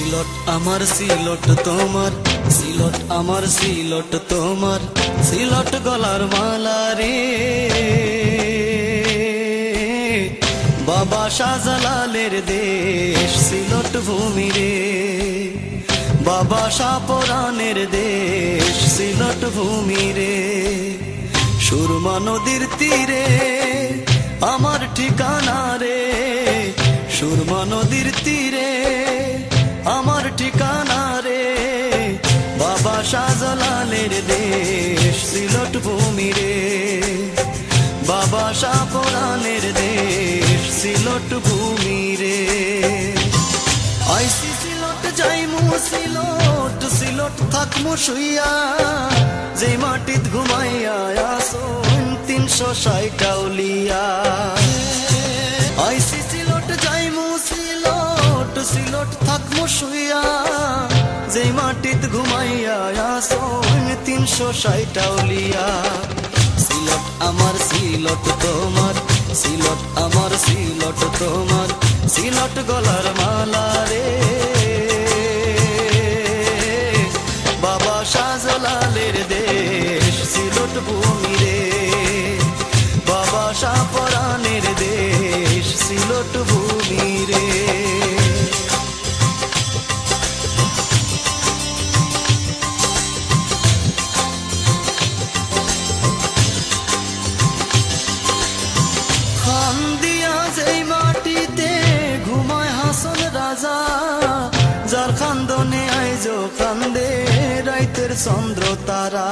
সিলট আমার সিলট তোমার, সিলট আমার সিলট তোমার, সিলট গলার মালা রে। বাবা শাহজালালের দেশ সিলট ভূমি রে, বাবা শাহপরানের দেশ সিলট ভূমি রে। সুরমা নদীর তীরে আমার ঠিকানা রে, সুরমা নদীর তীরে আমার ঠিকানা রে। বাবা শাহজালালের দেশ সিলট ভূমি রে, বাবা শাহপরানের দেশ সিলট ভূমি রে। আইসি সিলট যাইমু সিলট, সিলট থাকমু শুইয়া, যে মাটিত ঘুমাইয়া আসুন 360 আউলিয়া। আইসি সিলট যাইমু সিলট, সিলট থাকমু শুইয়া, যে মাটিত ঘুমাইয়া আসুন 360 আউলিয়া। সিলট আমার সিলট তোমার, সিলট আমার সিলট তোমার, সিলট গলার মালা রে। বাবা শাহজালালের দেশ সিলট ভূমি রে, বাবা শাহপরানের দেশ সিলট ভূমি রে। যার খান্দনে আইজো কান্দে রাইতের চন্দ্র তারা,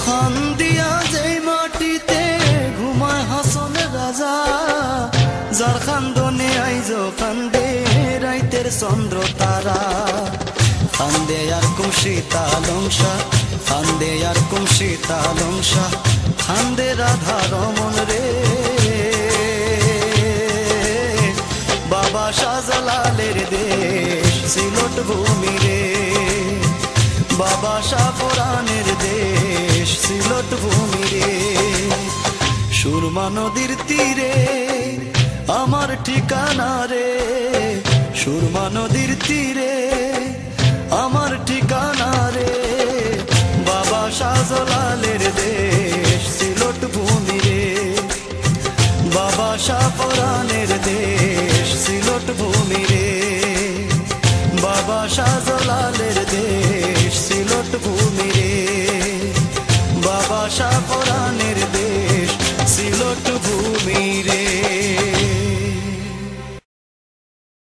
খান দিয়া যেই মাটিতে ঘুমায় হাসন রাজা। যার খান্দনে আইজো কান্দে রাইতের চন্দ্র তারা। খান্দে আর কুমশি তালংসা, খান্দে আর কুমশি তালংসা, খান্দে রাধা রমন রে। বাবা শাহজালালের দেশ সিলট ভূমি রে, বাবা শাহপরানের দেশ সিলট ভূমি রে। সুরমা নদীর তীরে আমার ঠিকানা রে, সুরমা নদীর তীরে